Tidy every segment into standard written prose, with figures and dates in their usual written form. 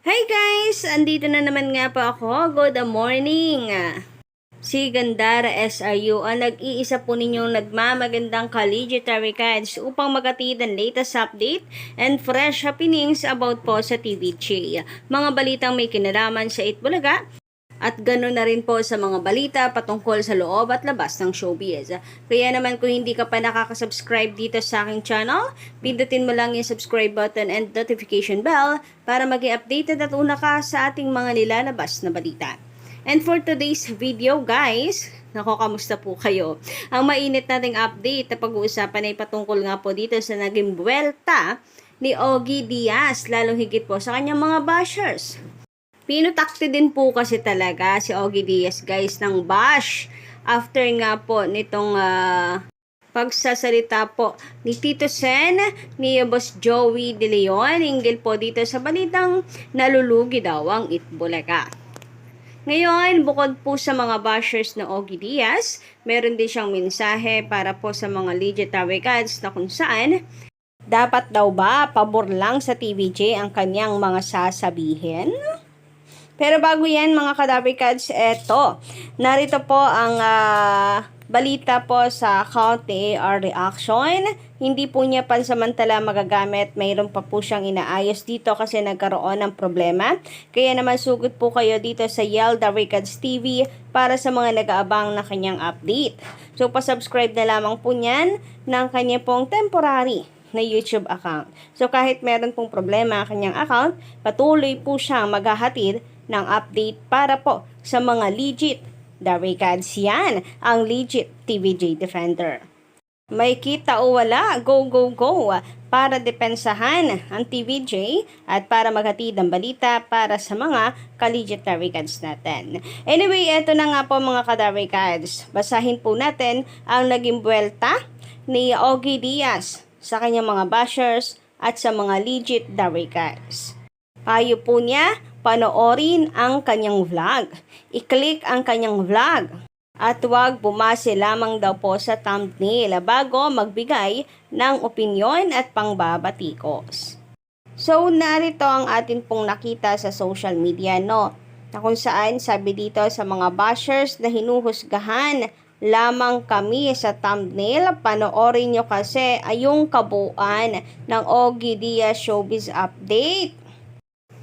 Hi guys! Andito na naman nga po ako. Good morning! Si Gandara SRU ang nag-iisa po ninyong nagmamagandang collegiate cards upang magatid ang latest update and fresh happenings about po sa TVJ. Mga balitang may kinalaman sa Itbulaga at gano'n na rin po sa mga balita patungkol sa loob at labas ng showbiz. Kaya naman kung hindi ka pa nakaka-subscribe dito sa aking channel, pindutin mo lang yung subscribe button and notification bell para maging updated at una ka sa ating mga nilalabas na balita. And for today's video guys, kamusta po kayo? Ang mainit nating update na pag-uusapan ay patungkol nga po dito sa naging buwelta ni Ogie Diaz, lalong higit po sa kanyang mga bashers. Pinutakti din po kasi talaga si Ogie Diaz guys ng bash after nga po nitong pagsasalita po ni Tito Sen, ni Boss Joey De Leon, hinggil po dito sa balitang nalulugi daw ang Itbulaga. Ngayon, bukod po sa mga bashers na Ogie Diaz, meron din siyang mensahe para po sa mga legit gods na kung saan dapat daw ba pabor lang sa TVJ ang kanyang mga sasabihin? Pero bago yan mga Kadaver Cats, narito po ang balita po sa account ni AR Reaction. Hindi po niya pansamantala magagamit. Mayroon pa po siyang inaayos dito kasi nagkaroon ng problema. Kaya naman sugot po kayo dito sa Daver Cats TV para sa mga nag-aabang na kanyang update. So pasubscribe na lamang po niyan ng kanya pong temporary na YouTube account. So kahit meron pong problema ang kanyang account, patuloy po siyang maghahatid ng update para po sa mga legit Daver Cats. Yan ang legit TVJ Defender. May kita o wala, go go go para depensahan ang TVJ at para maghatid ang balita para sa mga ka-legit Daver Cats natin. Anyway, eto na nga po mga ka-Daver Cats. Basahin po natin ang naging buwelta ni Ogie Diaz sa kanyang mga bashers at sa mga legit Daver Cats. Payo po niya, panoorin ang kanyang vlog. I-click ang kanyang vlog. At huwag bumase lamang daw po sa thumbnail bago magbigay ng opinyon at pangbabatikos. So, narito ang atin pong nakita sa social media, no? Na kung saan sabi dito sa mga bashers na hinuhusgahan lamang kami sa thumbnail, panoorin nyo kasi ay yung kabuuan ng Ogie Diaz Showbiz Update.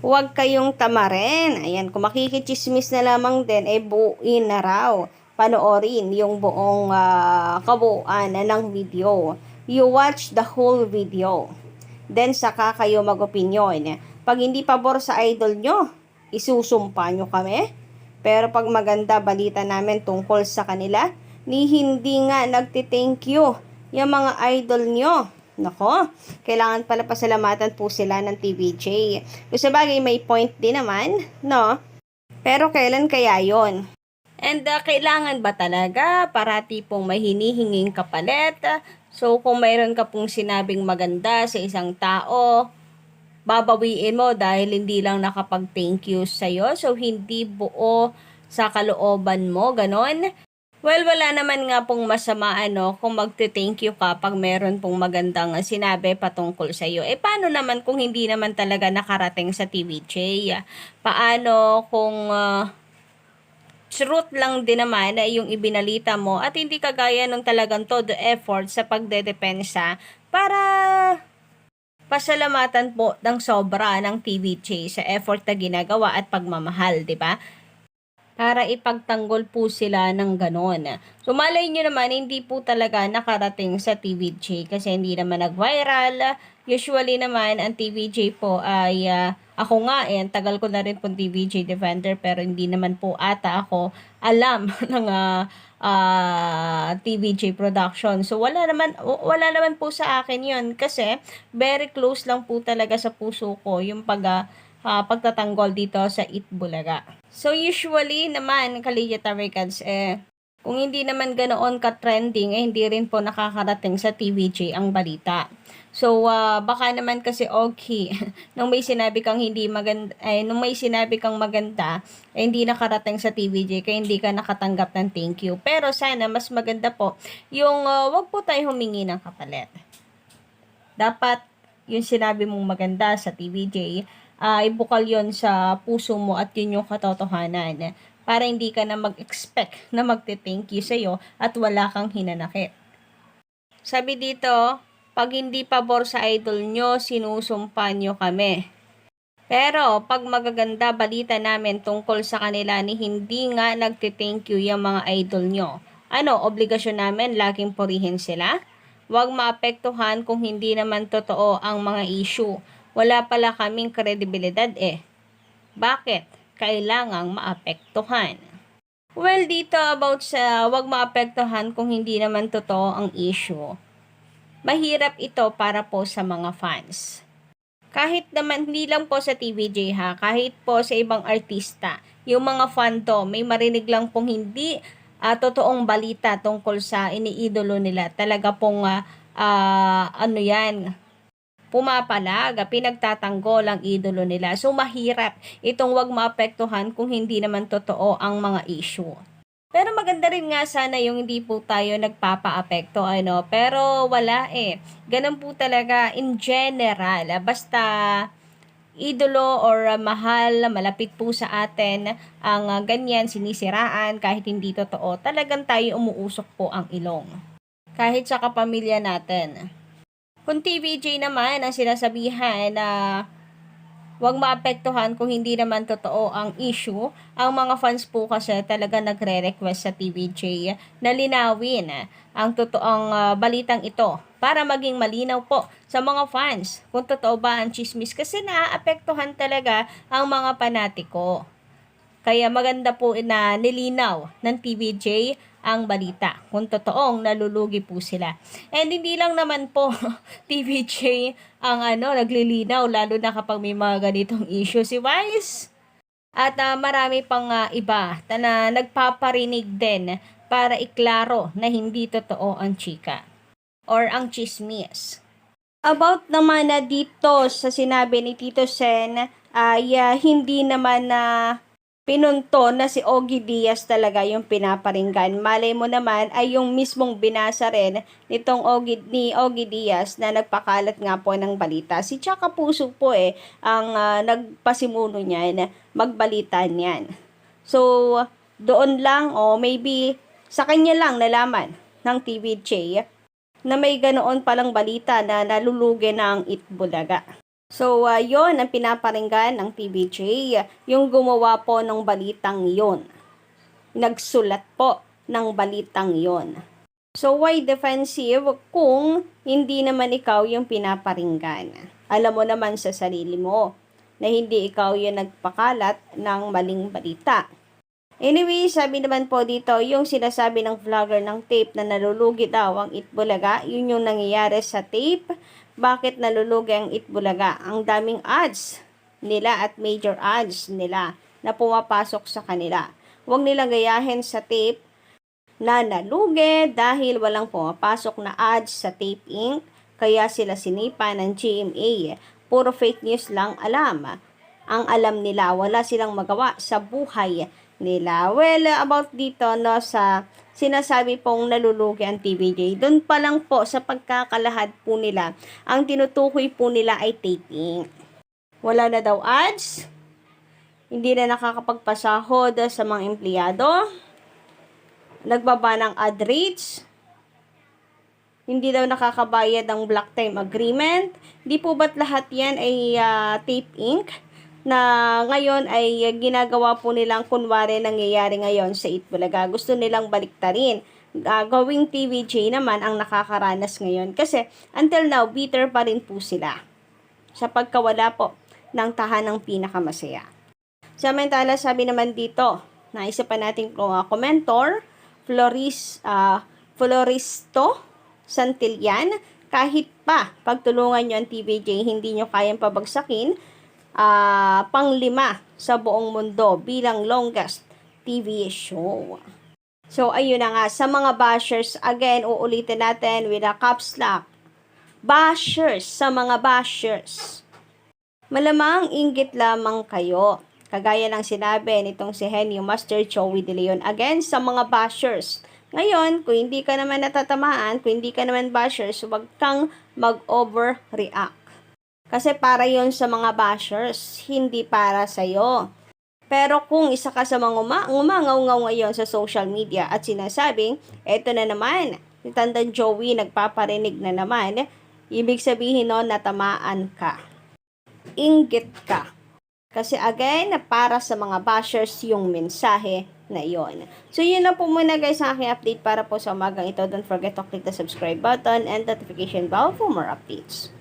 Huwag kayong tamarin. Ayan, kung makikichismis na lamang din, buuin na raw. Panoorin yung buong kabuuan ng video. You watch the whole video. Then, saka kayo mag-opinyon. Pag hindi pabor sa idol nyo, isusumpa nyo kami. Pero pag maganda balita namin tungkol sa kanila, ni hindi nga nagti-thank you yung mga idol nyo. Nako, kailangan pala pasalamatan po sila ng TVJ. Kung sa bagay may point din naman, no? Pero kailan kaya yon? And kailangan ba talaga parati pong may hinihinging kapalit? So kung mayroon ka pong sinabing maganda sa isang tao, babawiin mo dahil hindi lang nakapag-thank you sa'yo. So hindi buo sa kalooban mo, ganon. Well, wala naman nga pong masama kung magte-thank you ka pag meron pong magandang sinabi patungkol sa iyo. Paano naman kung hindi naman talaga nakarating sa TVJ? Paano kung truth lang din naman yung ibinalita mo at hindi kagaya ng talagang todo effort sa pagdedepensa para pasalamatan po ng sobra ng TVJ sa effort na ginagawa at pagmamahal, di ba? Para ipagtanggol po sila ng ganon. So malay nyo naman, hindi po talaga nakarating sa TVJ kasi hindi naman nag-viral. Usually naman, ang TVJ po ay, ako nga tagal ko na rin po TVJ Defender pero hindi naman po ata ako alam ng TVJ production. So wala naman po sa akin yun kasi very close lang po talaga sa puso ko yung pagtatanggol dito sa Itbulaga. So usually naman, ka-legit Americans, kung hindi naman ganoon ka-trending, hindi rin po nakakarating sa TVJ ang balita. So baka naman kasi okay, nung may sinabi kang maganda, hindi nakarating sa TVJ kaya hindi ka nakatanggap ng thank you. Pero sana mas maganda po yung wag po tayo humingi ng kapalit. Dapat yung sinabi mong maganda sa TVJ, ibukal yon sa puso mo at yun yung katotohanan. Para hindi ka na mag-expect na magte-thank you sa'yo at wala kang hinanakit. Sabi dito, pag hindi pabor sa idol nyo, sinusumpa nyo kami. Pero, pag magaganda balita namin tungkol sa kanila ni hindi nga nagte-thank you yung mga idol nyo. Ano, obligasyon namin laging purihin sila? Huwag maapektuhan kung hindi naman totoo ang mga issue. Wala pala kaming kredibilidad eh. Bakit? Kailangang maapektuhan. Well, dito about sa huwag maapektuhan kung hindi naman totoo ang issue. Mahirap ito para po sa mga fans. Kahit naman, hindi lang po sa TVJ ha, kahit po sa ibang artista, yung mga fandom, may marinig lang pong hindi totoong balita tungkol sa iniidolo nila. Talaga pong, ano yan, pumapalag, pinagtatanggol ang idolo nila. So, mahirap itong wag maapektuhan kung hindi naman totoo ang mga issue. Pero maganda rin nga sana yung hindi po tayo nagpapaapekto, ano. Pero wala eh. Ganun po talaga in general. Basta idolo or mahal, malapit po sa atin, ang ganyan sinisiraan kahit hindi totoo. Talagang tayo umuusok po ang ilong. Kahit sa kapamilya natin. Kung TVJ naman ang sinasabihan na huwag maapektuhan kung hindi naman totoo ang issue. Ang mga fans po kasi talaga nagre-request sa TVJ na linawin ang totoong balitang ito para maging malinaw po sa mga fans kung totoo ba ang chismis kasi naaapektuhan talaga ang mga panatiko. Kaya maganda po na nilinaw ng TVJ ang balita kung totoong nalulugi po sila. And hindi lang naman po TVJ ang naglilinaw lalo na kapag may mga ganitong issue si Vice. At marami pang iba na nagpaparinig din para iklaro na hindi totoo ang chika or ang chismis. About naman na dito sa sinabi ni Tito Sen ay hindi naman na pinunto na si Ogie Diaz talaga yung pinaparinggan. Malay mo naman ay yung mismong binasa rin nitong ni Ogie Diaz na nagpakalat nga po ng balita. Si Chaka Puso po ang nagpasimuno niyan, magbalita niyan. So, doon lang o maybe sa kanya lang nalaman ng TVJ na may ganoon palang balita na nalulugi na ang Itbulaga. So, yon ang pinaparinggan ng TVJ, yung gumawa po ng balitang yon. Nagsulat po ng balitang yon. So, why defensive kung hindi naman ikaw yung pinaparinggan? Alam mo naman sa sarili mo na hindi ikaw yung nagpakalat ng maling balita. Anyway, sabi naman po dito, yung sinasabi ng vlogger ng tape na nalulugi daw ang Itbulaga, yun yung nangyayari sa tape. Bakit nalulugi ang Itbulaga? Ang daming ads nila at major ads nila na pumapasok sa kanila. Huwag nilang gayahin sa tape na nalugi dahil walang pumapasok na ads sa Tape Inc. Kaya sila sinipa ng GMA. Puro fake news lang alam. Ang alam nila, wala silang magawa sa buhay nila. Well, about dito sa sinasabi pong nalulugi ang TVJ, doon pa lang po sa pagkakalahad po nila, ang tinutukoy po nila ay taping. Wala na daw ads, hindi na nakakapagpasahod sa mga empleyado, nagbaba ng ad rates, hindi daw nakakabayad ng block time agreement. Di po ba't lahat yan ay Tape Inc. na ngayon ay ginagawa po nilang kunwari nangyayari ngayon sa Itbulaga. Gusto nilang baliktarin. Gawing TVJ naman ang nakakaranas ngayon. Kasi until now, bitter pa rin po sila sa pagkawala po ng tahanang pinakamasaya. Samantala, sabi naman dito, na isa pa nating commentor, Floristo Santillan, kahit pa pagtulungan nyo ang TVJ, hindi nyo kayang pabagsakin, pang-5 sa buong mundo bilang longest TV show. So, ayun na nga. Sa mga bashers, again, uulitin natin with a caps lock. Bashers, sa mga bashers. Malamang inggit lamang kayo. Kagaya ng sinabi nitong si Henyo Master Joey De Leon. Again, sa mga bashers. Ngayon, kung hindi ka naman natatamaan, kung hindi ka naman bashers, huwag kang mag-overreact. Kasi para yon sa mga bashers, hindi para sa'yo. Pero kung isa ka sa mga umangaw-ngaw ngayon sa social media at sinasabing, eto na naman, si Tandan Joey nagpaparinig na naman, ibig sabihin nun natamaan ka. Inggit ka. Kasi again, para sa mga bashers yung mensahe na yon. So yun lang po muna guys ang aking update para po sa umagang ito. Don't forget to click the subscribe button and notification bell for more updates.